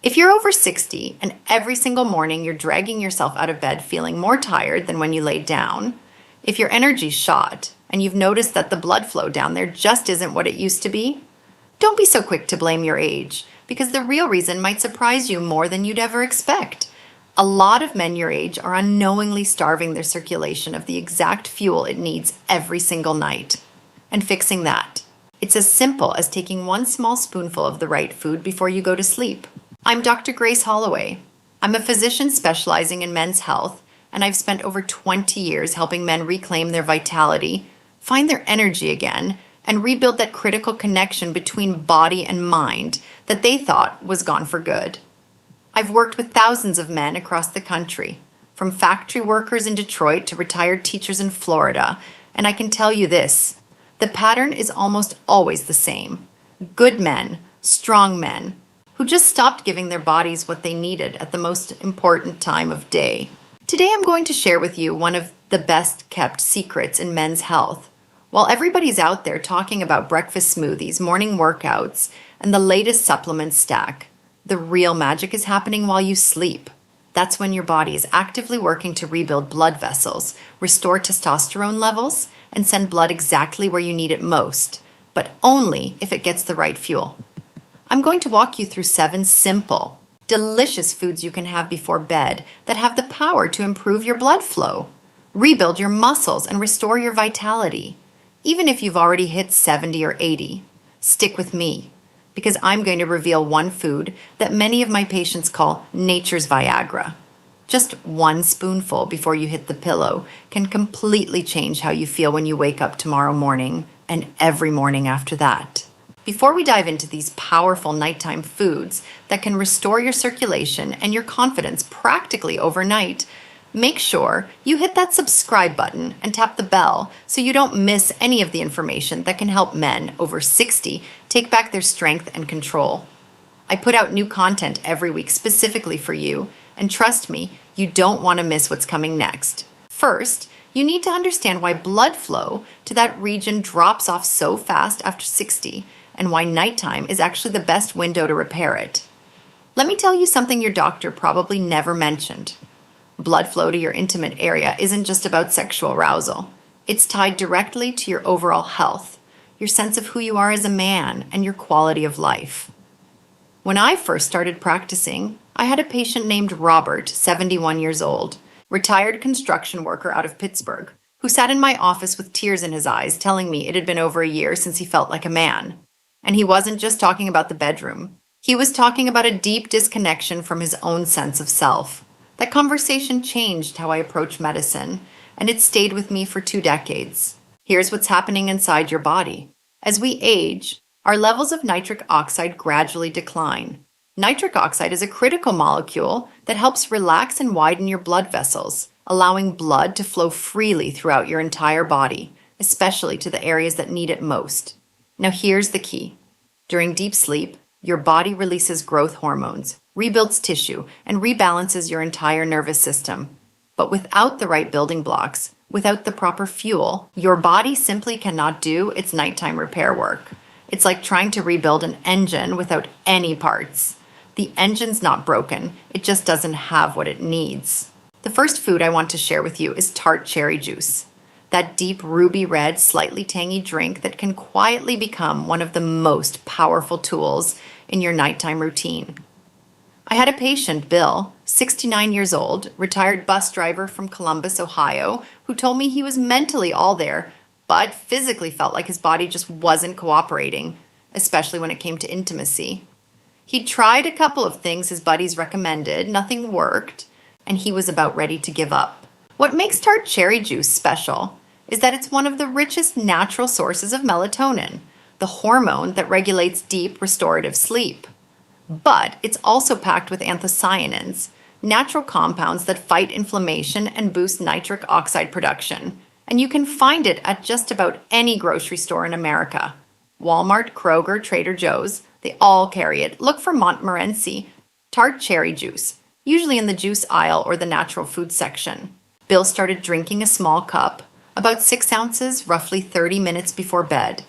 If you're over 60 and every single morning you're dragging yourself out of bed feeling more tired than when you laid down, if your energy's shot and you've noticed that the blood flow down there just isn't what it used to be, don't be so quick to blame your age, because the real reason might surprise you more than you'd ever expect. A lot of men your age are unknowingly starving their circulation of the exact fuel it needs every single night. And fixing that, it's as simple as taking one small spoonful of the right food before you go to sleep. I'm Dr. Grace Holloway. I'm a physician specializing in men's health, and I've spent over 20 years helping men reclaim their vitality, find their energy again, and rebuild that critical connection between body and mind that they thought was gone for good. I've worked with thousands of men across the country, from factory workers in Detroit to retired teachers in Florida, and I can tell you this, the pattern is almost always the same. Good men, strong men, who just stopped giving their bodies what they needed at the most important time of day. Today I'm going to share with you one of the best kept secrets in men's health. While everybody's out there talking about breakfast smoothies, morning workouts, and the latest supplement stack, the real magic is happening while you sleep. That's when your body is actively working to rebuild blood vessels, restore testosterone levels, and send blood exactly where you need it most, but only if it gets the right fuel. I'm going to walk you through 7 simple, delicious foods you can have before bed that have the power to improve your blood flow, rebuild your muscles, and restore your vitality. Even if you've already hit 70 or 80, stick with me, because I'm going to reveal one food that many of my patients call nature's Viagra. Just one spoonful before you hit the pillow can completely change how you feel when you wake up tomorrow morning and every morning after that. Before we dive into these powerful nighttime foods that can restore your circulation and your confidence practically overnight, make sure you hit that subscribe button and tap the bell so you don't miss any of the information that can help men over 60 take back their strength and control. I put out new content every week specifically for you, and trust me, you don't want to miss what's coming next. First, you need to understand why blood flow to that region drops off so fast after 60 and why nighttime is actually the best window to repair it. Let me tell you something your doctor probably never mentioned. Blood flow to your intimate area isn't just about sexual arousal. It's tied directly to your overall health, your sense of who you are as a man, and your quality of life. When I first started practicing, I had a patient named Robert, 71 years old, retired construction worker out of Pittsburgh, who sat in my office with tears in his eyes telling me it had been over a year since he felt like a man. And he wasn't just talking about the bedroom. He was talking about a deep disconnection from his own sense of self. That conversation changed how I approach medicine, and it stayed with me for 2 decades. Here's what's happening inside your body. As we age, our levels of nitric oxide gradually decline. Nitric oxide is a critical molecule that helps relax and widen your blood vessels, allowing blood to flow freely throughout your entire body, especially to the areas that need it most. Now here's the key. During deep sleep, your body releases growth hormones, rebuilds tissue, and rebalances your entire nervous system. But without the right building blocks, without the proper fuel, your body simply cannot do its nighttime repair work. It's like trying to rebuild an engine without any parts. The engine's not broken, it just doesn't have what it needs. The first food I want to share with you is Tart cherry juice. That deep ruby red, slightly tangy drink that can quietly become one of the most powerful tools in your nighttime routine. I had a patient, Bill, 69 years old, retired bus driver from Columbus, Ohio, who told me he was mentally all there, but physically felt like his body just wasn't cooperating, especially when it came to intimacy. He tried a couple of things his buddies recommended, nothing worked, and he was about ready to give up. What makes Tart cherry juice special is that it's one of the richest natural sources of melatonin, the hormone that regulates deep restorative sleep. But it's also packed with anthocyanins, natural compounds that fight inflammation and boost nitric oxide production. And you can find it at just about any grocery store in America. Walmart, Kroger, Trader Joe's, they all carry it. Look for Montmorency Tart cherry juice, usually in the juice aisle or the natural food section. Bill started drinking a small cup, about 6 ounces, roughly 30 minutes before bed.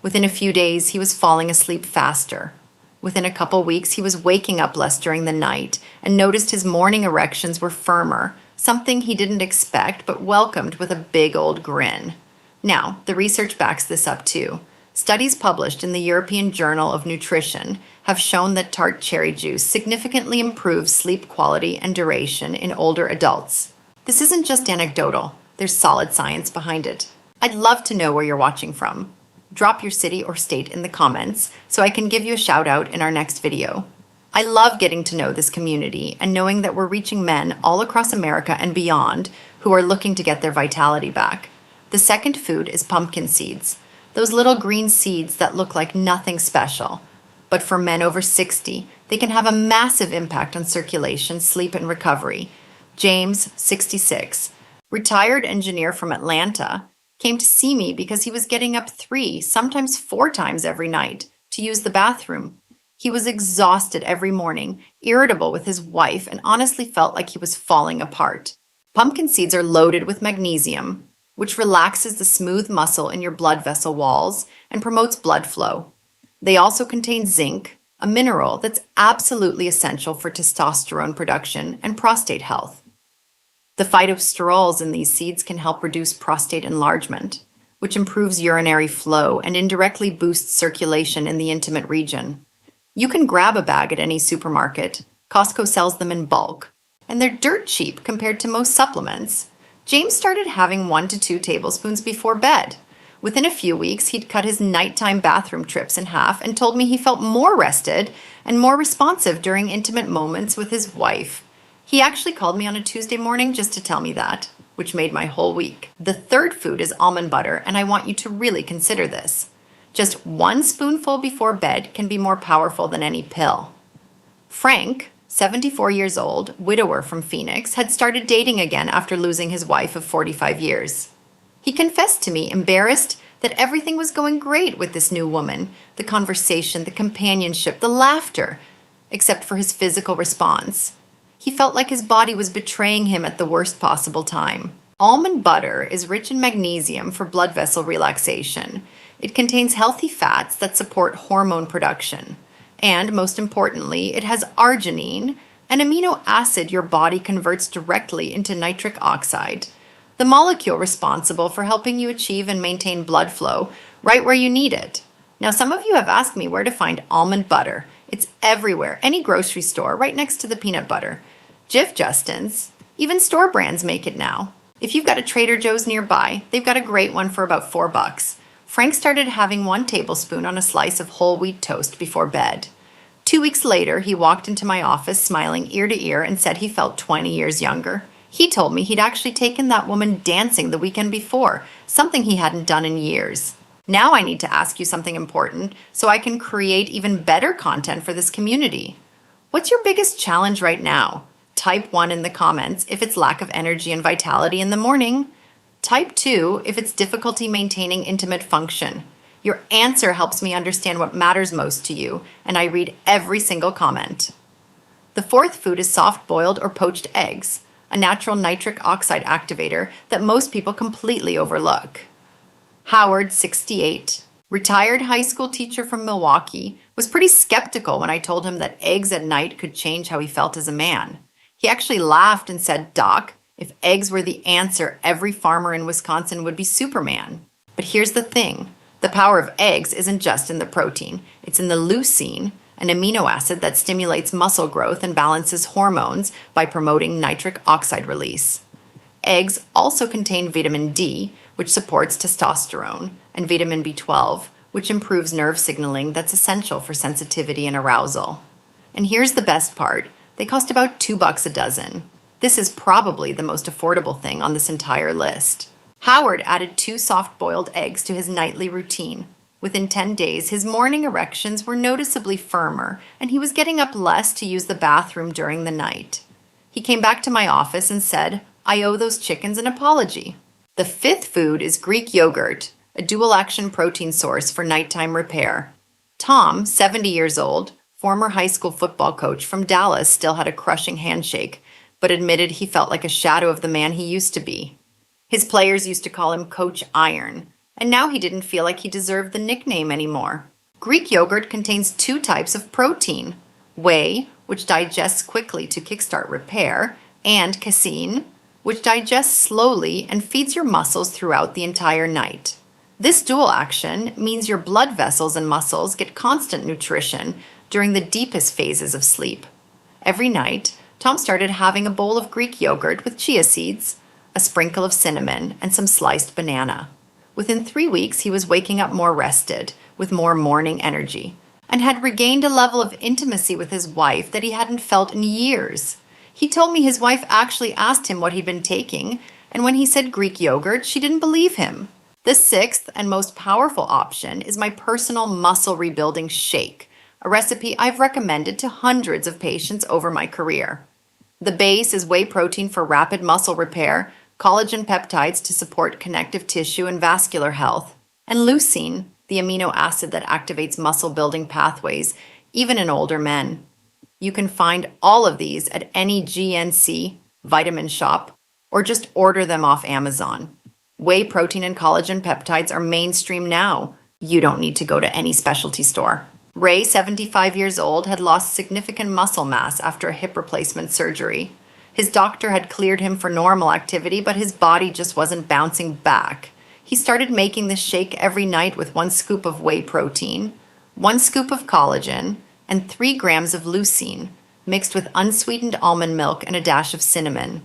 Within a few days, he was falling asleep faster. Within a couple weeks, he was waking up less during the night and noticed his morning erections were firmer, something he didn't expect but welcomed with a big old grin. Now, the research backs this up too. Studies published in the European Journal of Nutrition have shown that tart cherry juice significantly improves sleep quality and duration in older adults. This isn't just anecdotal, there's solid science behind it. I'd love to know where you're watching from. Drop your city or state in the comments so I can give you a shout out in our next video. I love getting to know this community and knowing that we're reaching men all across America and beyond who are looking to get their vitality back. The second food is pumpkin seeds, those little green seeds that look like nothing special. But for men over 60, they can have a massive impact on circulation, sleep, and recovery. James, 66, retired engineer from Atlanta, came to see me because he was getting up 3, sometimes 4 times every night to use the bathroom. He was exhausted every morning, irritable with his wife, and honestly felt like he was falling apart. Pumpkin seeds are loaded with magnesium, which relaxes the smooth muscle in your blood vessel walls and promotes blood flow. They also contain zinc, a mineral that's absolutely essential for testosterone production and prostate health. The phytosterols in these seeds can help reduce prostate enlargement, which improves urinary flow and indirectly boosts circulation in the intimate region. You can grab a bag at any supermarket. Costco sells them in bulk, and they're dirt cheap compared to most supplements. James started having 1 to 2 tablespoons before bed. Within a few weeks, he'd cut his nighttime bathroom trips in half and told me he felt more rested and more responsive during intimate moments with his wife. He actually called me on a Tuesday morning just to tell me that, which made my whole week. The third food is almond butter, and I want you to really consider this. Just 1 spoonful before bed can be more powerful than any pill. Frank, 74 years old, widower from Phoenix, had started dating again after losing his wife of 45 years. He confessed to me, embarrassed, that everything was going great with this new woman, the conversation, the companionship, the laughter, except for his physical response. He felt like his body was betraying him at the worst possible time. Almond butter is rich in magnesium for blood vessel relaxation. It contains healthy fats that support hormone production. And most importantly, it has arginine, an amino acid your body converts directly into nitric oxide, the molecule responsible for helping you achieve and maintain blood flow right where you need it. Now, some of you have asked me where to find almond butter. It's everywhere, any grocery store, right next to the peanut butter. Jif Justin's, even store brands make it now. If you've got a Trader Joe's nearby, they've got a great one for about $4. Frank started having 1 tablespoon on a slice of whole wheat toast before bed. 2 weeks later, he walked into my office smiling ear to ear and said he felt 20 years younger. He told me he'd actually taken that woman dancing the weekend before, something he hadn't done in years. Now I need to ask you something important so I can create even better content for this community. What's your biggest challenge right now? Type 1 in the comments if it's lack of energy and vitality in the morning. Type 2 if it's difficulty maintaining intimate function. Your answer helps me understand what matters most to you, and I read every single comment. The fourth food is soft-boiled or poached eggs, a natural nitric oxide activator that most people completely overlook. Howard, 68, retired high school teacher from Milwaukee, was pretty skeptical when I told him that eggs at night could change how he felt as a man. He actually laughed and said, "Doc, if eggs were the answer, every farmer in Wisconsin would be Superman." But here's the thing. The power of eggs isn't just in the protein. It's in the leucine, an amino acid that stimulates muscle growth and balances hormones by promoting nitric oxide release. Eggs also contain vitamin D, which supports testosterone, and vitamin B12, which improves nerve signaling that's essential for sensitivity and arousal. And here's the best part. They cost about $2 a dozen. This is probably the most affordable thing on this entire list. Howard added 2 soft-boiled eggs to his nightly routine. Within 10 days, his morning erections were noticeably firmer, and he was getting up less to use the bathroom during the night. He came back to my office and said, "I owe those chickens an apology." The fifth food is Greek yogurt, a dual-action protein source for nighttime repair. Tom, 70 years old, former high school football coach from Dallas, still had a crushing handshake, but admitted he felt like a shadow of the man he used to be. His players used to call him Coach Iron, and now he didn't feel like he deserved the nickname anymore. Greek yogurt contains two types of protein: whey, which digests quickly to kickstart repair, and casein, which digests slowly and feeds your muscles throughout the entire night. This dual action means your blood vessels and muscles get constant nutrition during the deepest phases of sleep. Every night, Tom started having a bowl of Greek yogurt with chia seeds, a sprinkle of cinnamon, and some sliced banana. Within 3 weeks, he was waking up more rested, with more morning energy, and had regained a level of intimacy with his wife that he hadn't felt in years. He told me his wife actually asked him what he'd been taking, and when he said Greek yogurt, she didn't believe him. The sixth and most powerful option is my personal muscle rebuilding shake, a recipe I've recommended to hundreds of patients over my career. The base is whey protein for rapid muscle repair, collagen peptides to support connective tissue and vascular health, and leucine, the amino acid that activates muscle building pathways, even in older men. You can find all of these at any GNC vitamin shop or just order them off Amazon. Whey protein and collagen peptides are mainstream now. You don't need to go to any specialty store. Ray, 75 years old, had lost significant muscle mass after a hip replacement surgery. His doctor had cleared him for normal activity, but his body just wasn't bouncing back. He started making this shake every night with 1 scoop of whey protein, 1 scoop of collagen, and 3 grams of leucine, mixed with unsweetened almond milk and a dash of cinnamon.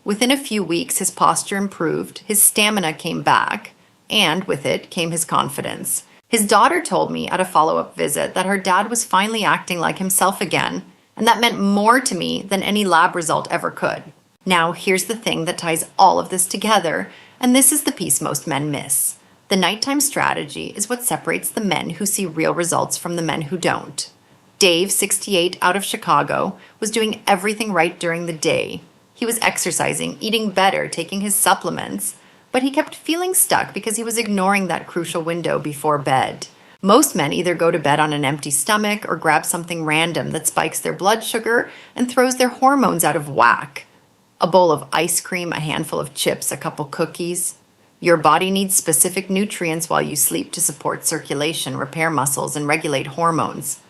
Within a few weeks, his posture improved, his stamina came back, and with it came his confidence. His daughter told me at a follow-up visit that her dad was finally acting like himself again, and that meant more to me than any lab result ever could. Now, here's the thing that ties all of this together, and this is the piece most men miss. The nighttime strategy is what separates the men who see real results from the men who don't. Dave, 68, out of Chicago, was doing everything right during the day. He was exercising, eating better, taking his supplements, but he kept feeling stuck because he was ignoring that crucial window before bed. Most men either go to bed on an empty stomach or grab something random that spikes their blood sugar and throws their hormones out of whack. A bowl of ice cream, a handful of chips, a couple cookies. Your body needs specific nutrients while you sleep to support circulation, repair muscles, and regulate hormones.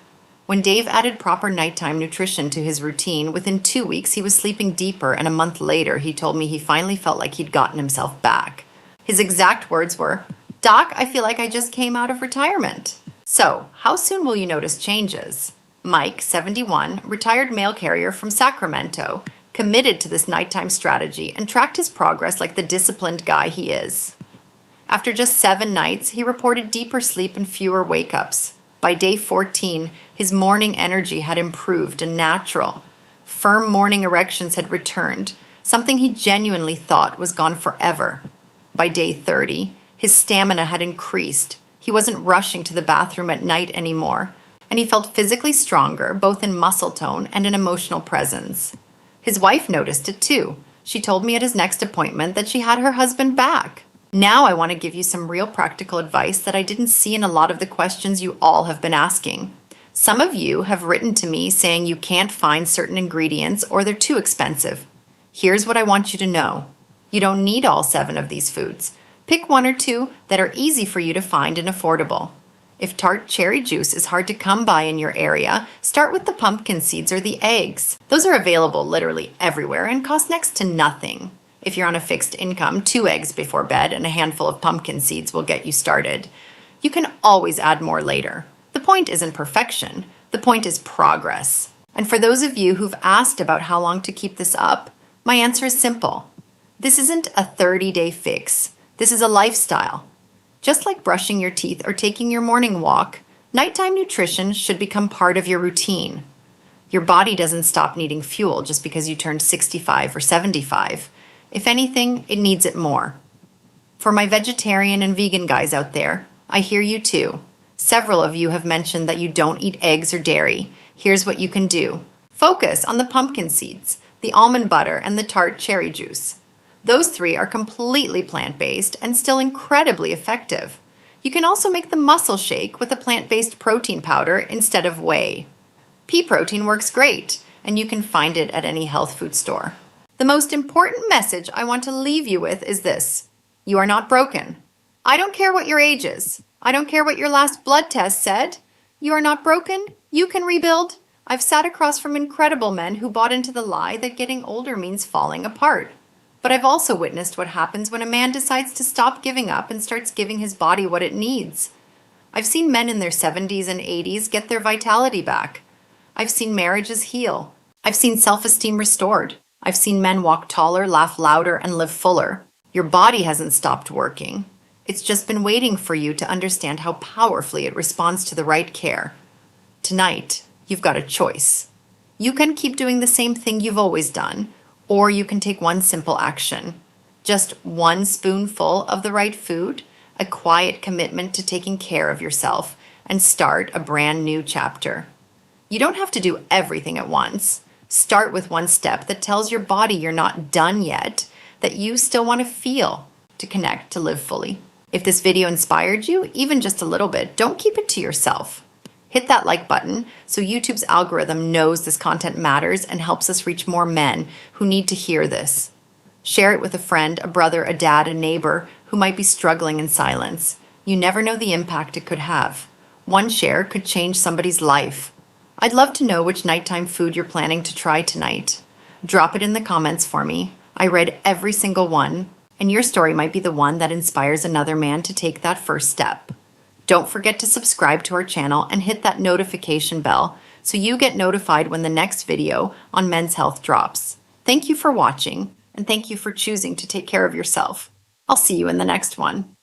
When Dave added proper nighttime nutrition to his routine, within 2 weeks he was sleeping deeper, and a month later he told me he finally felt like he'd gotten himself back. His exact words were, "Doc, I feel like I just came out of retirement." So, how soon will you notice changes? Mike, 71, retired mail carrier from Sacramento, committed to this nighttime strategy and tracked his progress like the disciplined guy he is. After just 7 nights, he reported deeper sleep and fewer wake-ups. By day 14, his morning energy had improved and natural. Firm morning erections had returned, something he genuinely thought was gone forever. By day 30, his stamina had increased. He wasn't rushing to the bathroom at night anymore, and he felt physically stronger, both in muscle tone and in emotional presence. His wife noticed it too. She told me at his next appointment that she had her husband back. Now I want to give you some real practical advice that I didn't see in a lot of the questions you all have been asking. Some of you have written to me saying you can't find certain ingredients or they're too expensive. Here's what I want you to know. You don't need all 7 of these foods. Pick 1 or 2 that are easy for you to find and affordable. If Tart cherry juice is hard to come by in your area, start with the pumpkin seeds or the eggs. Those are available literally everywhere and cost next to nothing. If you're on a fixed income, 2 eggs before bed and a handful of pumpkin seeds will get you started. You can always add more later. The point isn't perfection. The point is progress. And for those of you who've asked about how long to keep this up, my answer is simple. This isn't a 30-day fix. This is a lifestyle. Just like brushing your teeth or taking your morning walk, nighttime nutrition should become part of your routine. Your body doesn't stop needing fuel just because you turned 65 or 75. If anything, it needs it more. For my vegetarian and vegan guys out there, I hear you too. Several of you have mentioned that you don't eat eggs or dairy. Here's what you can do. Focus on the pumpkin seeds, the almond butter, and the Tart cherry juice. Those 3 are completely plant-based and still incredibly effective. You can also make the muscle shake with a plant-based protein powder instead of whey. Pea protein works great, and you can find it at any health food store. The most important message I want to leave you with is this. You are not broken. I don't care what your age is. I don't care what your last blood test said. You are not broken. You can rebuild. I've sat across from incredible men who bought into the lie that getting older means falling apart. But I've also witnessed what happens when a man decides to stop giving up and starts giving his body what it needs. I've seen men in their 70s and 80s get their vitality back. I've seen marriages heal. I've seen self-esteem restored. I've seen men walk taller, laugh louder, and live fuller. Your body hasn't stopped working. It's just been waiting for you to understand how powerfully it responds to the right care. Tonight, you've got a choice. You can keep doing the same thing you've always done, or you can take one simple action. Just one spoonful of the right food, a quiet commitment to taking care of yourself, and start a brand new chapter. You don't have to do everything at once. Start with one step that tells your body you're not done yet, that you still want to feel, to connect, to live fully. If this video inspired you, even just a little bit, don't keep it to yourself. Hit that like button so YouTube's algorithm knows this content matters and helps us reach more men who need to hear this. Share it with a friend, a brother, a dad, a neighbor who might be struggling in silence. You never know the impact it could have. One share could change somebody's life. I'd love to know which nighttime food you're planning to try tonight. Drop it in the comments for me. I read every single one, and your story might be the one that inspires another man to take that first step. Don't forget to subscribe to our channel and hit that notification bell so you get notified when the next video on men's health drops. Thank you for watching, and thank you for choosing to take care of yourself. I'll see you in the next one.